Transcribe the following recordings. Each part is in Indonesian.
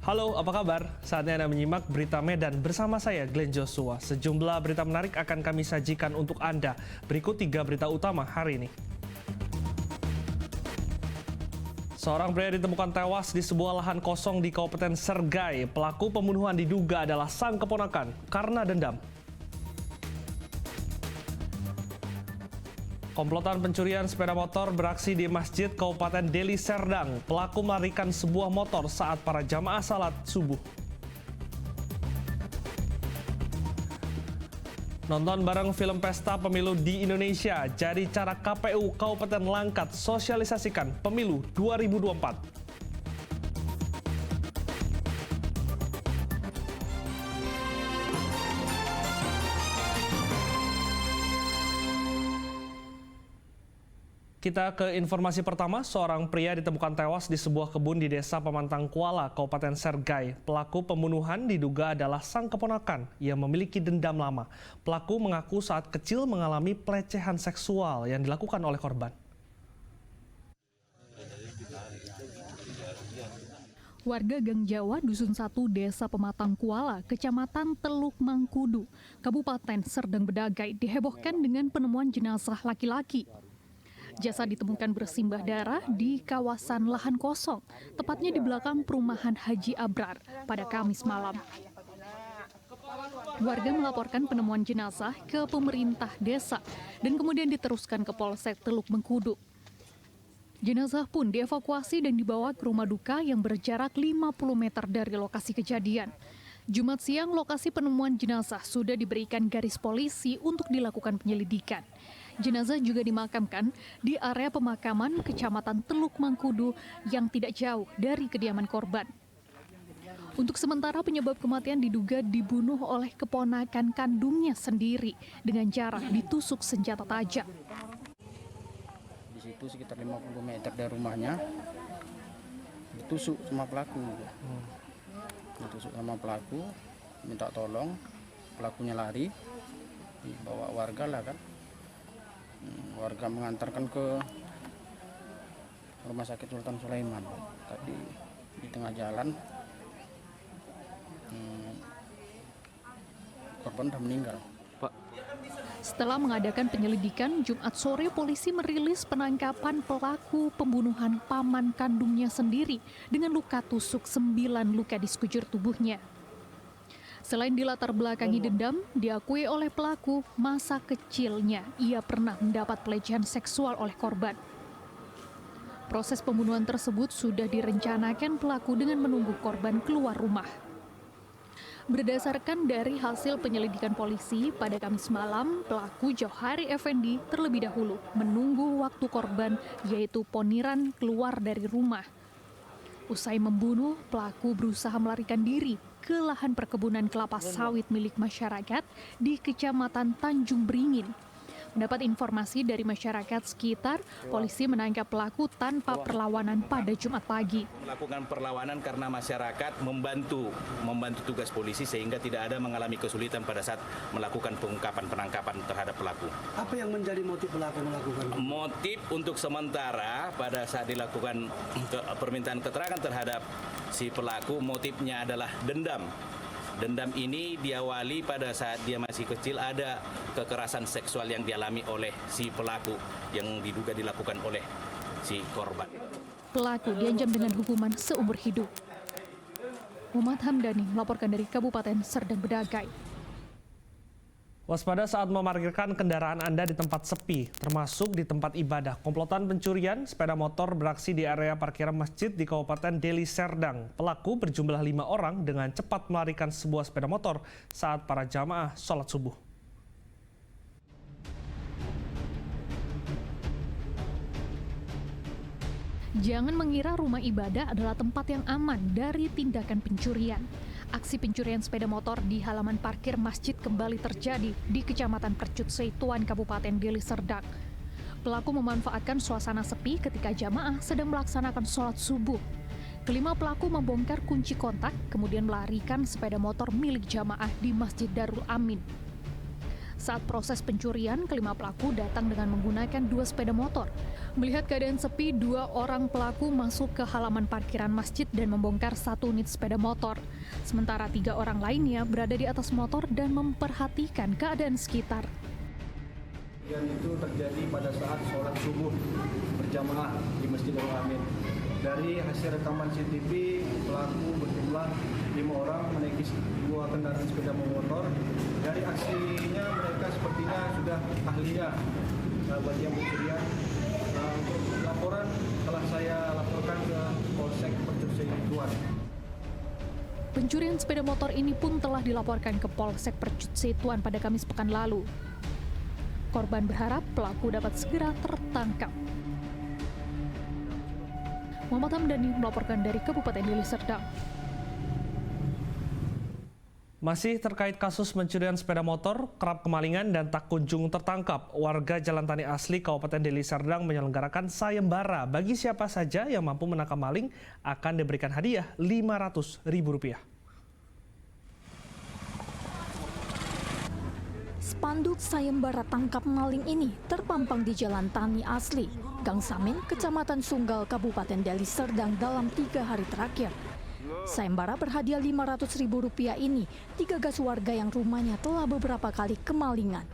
Halo, apa kabar? Saatnya Anda menyimak Berita Medan bersama saya, Glenn Joshua. Sejumlah berita menarik akan kami sajikan untuk Anda. Berikut 3 berita utama hari ini. Seorang pria ditemukan tewas di sebuah lahan kosong di Kabupaten Sergai. Pelaku pembunuhan diduga adalah sang keponakan karena dendam. Komplotan pencurian sepeda motor beraksi di Masjid Kabupaten Deli Serdang. Pelaku melarikan sebuah motor saat para jamaah salat subuh. Nonton bareng film pesta pemilu di Indonesia. Jadi cara KPU Kabupaten Langkat sosialisasikan pemilu 2024. Kita ke informasi pertama, seorang pria ditemukan tewas di sebuah kebun di Desa Pemantang Kuala, Kabupaten Sergai. Pelaku pembunuhan diduga adalah sang keponakan yang memiliki dendam lama. Pelaku mengaku saat kecil mengalami pelecehan seksual yang dilakukan oleh korban. Warga Gang Jawa, Dusun 1, Desa Pematang Kuala, Kecamatan Teluk Mangkudu, Kabupaten Serdang Bedagai dihebohkan dengan penemuan jenazah laki-laki. Jasad ditemukan bersimbah darah di kawasan lahan kosong, tepatnya di belakang perumahan Haji Abrar pada Kamis malam. Warga melaporkan penemuan jenazah ke pemerintah desa dan kemudian diteruskan ke Polsek Teluk Mangkudu. Jenazah pun dievakuasi dan dibawa ke rumah duka yang berjarak 50 meter dari lokasi kejadian. Jumat siang, lokasi penemuan jenazah sudah diberikan garis polisi untuk dilakukan penyelidikan. Jenazah juga dimakamkan di area pemakaman Kecamatan Teluk Mangkudu yang tidak jauh dari kediaman korban. Untuk sementara penyebab kematian diduga dibunuh oleh keponakan kandungnya sendiri dengan cara ditusuk senjata tajam. Di situ sekitar 50 meter dari rumahnya ditusuk sama pelaku. Ditusuk sama pelaku, minta tolong, pelakunya lari, dibawa warga lah kan. Warga mengantarkan ke Rumah Sakit Sultan Sulaiman. Tadi di tengah jalan korban sudah meninggal. Setelah mengadakan penyelidikan, Jumat sore polisi merilis penangkapan pelaku pembunuhan paman kandungnya sendiri dengan luka tusuk 9 luka di sekujur tubuhnya. Selain dilatar belakangi dendam, diakui oleh pelaku masa kecilnya ia pernah mendapat pelecehan seksual oleh korban. Proses pembunuhan tersebut sudah direncanakan pelaku dengan menunggu korban keluar rumah. Berdasarkan dari hasil penyelidikan polisi, pada Kamis malam, pelaku Johari Effendi terlebih dahulu menunggu waktu korban, yaitu Poniran, keluar dari rumah. Usai membunuh, pelaku berusaha melarikan diri ke lahan perkebunan kelapa sawit milik masyarakat di Kecamatan Tanjung Beringin. Mendapat informasi dari masyarakat sekitar, polisi menangkap pelaku tanpa perlawanan pada Jumat pagi. Melakukan perlawanan karena masyarakat membantu tugas polisi sehingga tidak ada mengalami kesulitan pada saat melakukan penangkapan terhadap pelaku. Apa yang menjadi motif pelaku melakukan? Motif untuk sementara pada saat dilakukan permintaan keterangan terhadap si pelaku, motifnya adalah dendam. Dendam ini diawali pada saat dia masih kecil, ada kekerasan seksual yang dialami oleh si pelaku yang diduga dilakukan oleh si korban. Pelaku diancam dengan hukuman seumur hidup. Muhammad Hamdani melaporkan dari Kabupaten Serdang Bedagai. Waspada saat memarkirkan kendaraan Anda di tempat sepi, termasuk di tempat ibadah. Komplotan pencurian sepeda motor beraksi di area parkiran masjid di Kabupaten Deli Serdang. Pelaku berjumlah 5 orang dengan cepat melarikan sebuah sepeda motor saat para jamaah sholat subuh. Jangan mengira rumah ibadah adalah tempat yang aman dari tindakan pencurian. Aksi pencurian sepeda motor di halaman parkir masjid kembali terjadi di Kecamatan Percut Seituan, Kabupaten Deli Serdang. Pelaku memanfaatkan suasana sepi ketika jamaah sedang melaksanakan sholat subuh. Kelima pelaku membongkar kunci kontak, kemudian melarikan sepeda motor milik jamaah di Masjid Darul Amin. Saat proses pencurian, kelima pelaku datang dengan menggunakan 2 sepeda motor. Melihat keadaan sepi, 2 orang pelaku masuk ke halaman parkiran masjid dan membongkar 1 unit sepeda motor. Sementara 3 orang lainnya berada di atas motor dan memperhatikan keadaan sekitar. Kejadian itu terjadi pada saat sholat subuh berjamaah di Masjidil Amin. Dari hasil rekaman CCTV, pelaku berjumlah 5 orang menaiki 2 kendaraan sepeda motor. Dari aksinya mereka sepertinya sudah ahlinya bagian pencurian. Untuk laporan telah saya laporkan ke Polsek Percut Setuan. Pencurian sepeda motor ini pun telah dilaporkan ke Polsek Percut Setuan pada Kamis pekan lalu. Korban berharap pelaku dapat segera tertangkap. Muhammad Hamdani melaporkan dari Kabupaten Deli Serdang. Masih terkait kasus pencurian sepeda motor, kerap kemalingan dan tak kunjung tertangkap, warga Jalan Tani Asli Kabupaten Deli Serdang menyelenggarakan sayembara. Bagi siapa saja yang mampu menangkap maling akan diberikan hadiah Rp500.000. Spanduk sayembara tangkap maling ini terpampang di Jalan Tani Asli, Gang Samin, Kecamatan Sunggal, Kabupaten Deli Serdang dalam 3 hari terakhir. Sayembara berhadiah Rp500.000 ini digagas warga yang rumahnya telah beberapa kali kemalingan.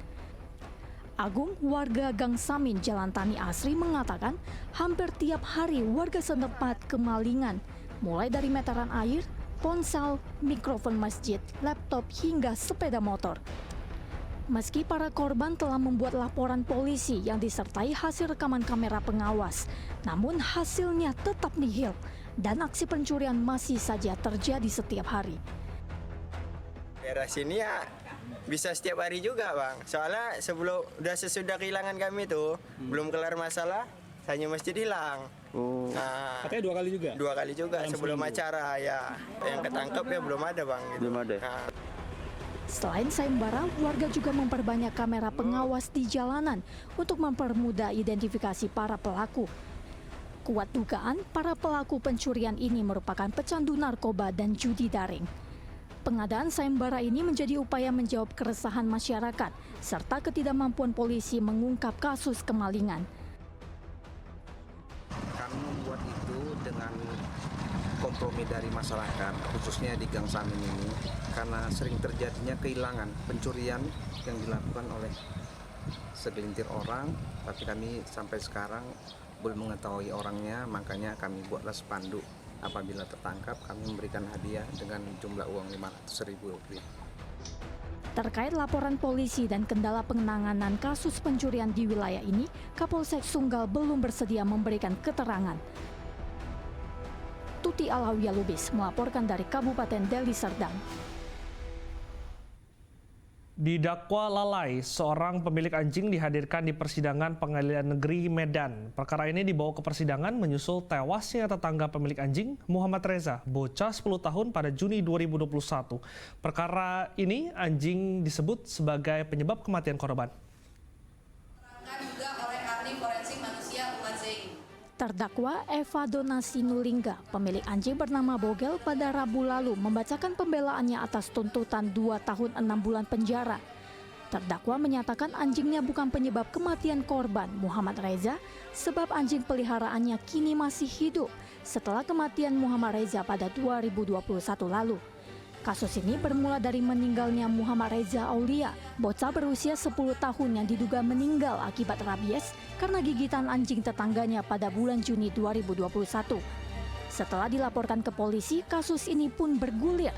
Agung, warga Gang Samin, Jalan Tani Asri mengatakan hampir tiap hari warga setempat kemalingan, mulai dari meteran air, ponsel, mikrofon masjid, laptop hingga sepeda motor. Meski para korban telah membuat laporan polisi yang disertai hasil rekaman kamera pengawas, namun hasilnya tetap nihil dan aksi pencurian masih saja terjadi setiap hari. Daerah sini ya bisa setiap hari juga, Bang. Soalnya sesudah kehilangan kami tuh belum kelar masalah, hanya masjid hilang. Oh. Nah, Katanya 2 kali juga? 2 kali juga sebelum acara ya. Yang ketangkep ya belum ada, Bang. Gitu. Belum ada. Nah, Selain sayembara, warga juga memperbanyak kamera pengawas di jalanan untuk mempermudah identifikasi para pelaku. Kuat dugaan para pelaku pencurian ini merupakan pecandu narkoba dan judi daring. Pengadaan sayembara ini menjadi upaya menjawab keresahan masyarakat serta ketidakmampuan polisi mengungkap kasus kemalingan. Kami membuat itu dengan kompromi dari masyarakat, khususnya di Gang Samin ini, karena sering terjadinya kehilangan pencurian yang dilakukan oleh segelintir orang, tapi kami sampai sekarang belum mengetahui orangnya, makanya kami buatlah spanduk. Apabila tertangkap, kami memberikan hadiah dengan jumlah uang Rp500.000. Terkait laporan polisi dan kendala penanganan kasus pencurian di wilayah ini, Kapolsek Sunggal belum bersedia memberikan keterangan. Tuti Alawiyah Lubis melaporkan dari Kabupaten Deli Serdang. Didakwa lalai, seorang pemilik anjing dihadirkan di persidangan Pengadilan Negeri Medan. Perkara ini dibawa ke persidangan menyusul tewasnya tetangga pemilik anjing, Muhammad Reza, bocah 10 tahun pada Juni 2021. Perkara ini anjing disebut sebagai penyebab kematian korban. Terdakwa Eva Donasi Nulingga, pemilik anjing bernama Bogel, pada Rabu lalu membacakan pembelaannya atas tuntutan 2 tahun 6 bulan penjara. Terdakwa menyatakan anjingnya bukan penyebab kematian korban Muhammad Reza, sebab anjing peliharaannya kini masih hidup setelah kematian Muhammad Reza pada 2021 lalu. Kasus ini bermula dari meninggalnya Muhammad Reza Aulia, bocah berusia 10 tahun yang diduga meninggal akibat rabies karena gigitan anjing tetangganya pada bulan Juni 2021. Setelah dilaporkan ke polisi, kasus ini pun bergulir.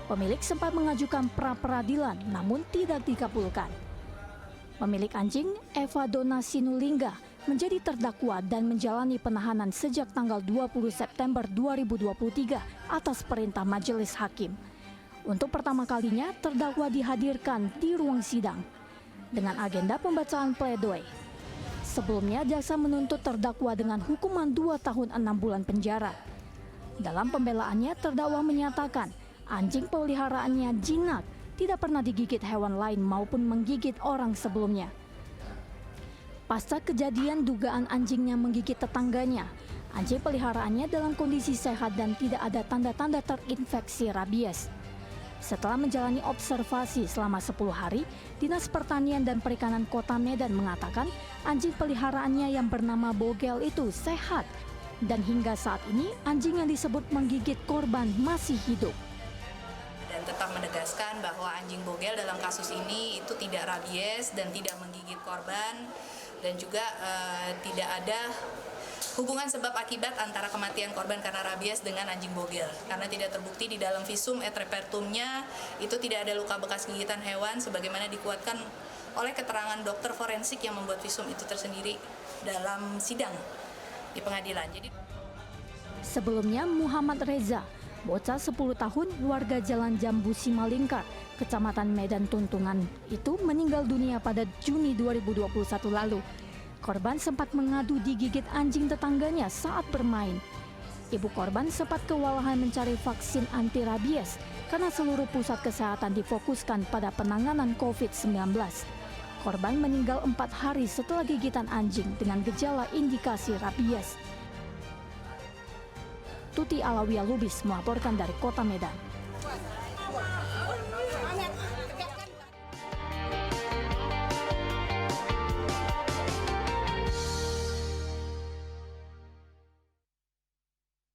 Pemilik sempat mengajukan pra-peradilan namun tidak dikabulkan. Pemilik anjing, Eva Donasi Nulingga, menjadi terdakwa dan menjalani penahanan sejak tanggal 20 September 2023 atas perintah majelis hakim. Untuk pertama kalinya, terdakwa dihadirkan di ruang sidang dengan agenda pembacaan pledoi. Sebelumnya, jaksa menuntut terdakwa dengan hukuman 2 tahun 6 bulan penjara. Dalam pembelaannya, terdakwa menyatakan anjing peliharaannya jinak, tidak pernah digigit hewan lain maupun menggigit orang sebelumnya. Pasca kejadian dugaan anjingnya menggigit tetangganya, anjing peliharaannya dalam kondisi sehat dan tidak ada tanda-tanda terinfeksi rabies. Setelah menjalani observasi selama 10 hari, Dinas Pertanian dan Perikanan Kota Medan mengatakan anjing peliharaannya yang bernama Bogel itu sehat. Dan hingga saat ini anjing yang disebut menggigit korban masih hidup. Dan tetap menegaskan bahwa anjing Bogel dalam kasus ini itu tidak rabies dan tidak menggigit korban. Dan juga tidak ada hubungan sebab akibat antara kematian korban karena rabies dengan anjing Bogel. Karena tidak terbukti di dalam visum et repertumnya itu tidak ada luka bekas gigitan hewan sebagaimana dikuatkan oleh keterangan dokter forensik yang membuat visum itu tersendiri dalam sidang di pengadilan. Sebelumnya Muhammad Reza, bocah 10 tahun warga Jalan Jambu Simalingkar, Kecamatan Medan Tuntungan itu meninggal dunia pada Juni 2021 lalu. Korban sempat mengadu digigit anjing tetangganya saat bermain. Ibu korban sempat kewalahan mencari vaksin anti rabies karena seluruh pusat kesehatan difokuskan pada penanganan COVID-19. Korban meninggal 4 hari setelah gigitan anjing dengan gejala indikasi rabies. Tuti Alawiyah Lubis melaporkan dari Kota Medan.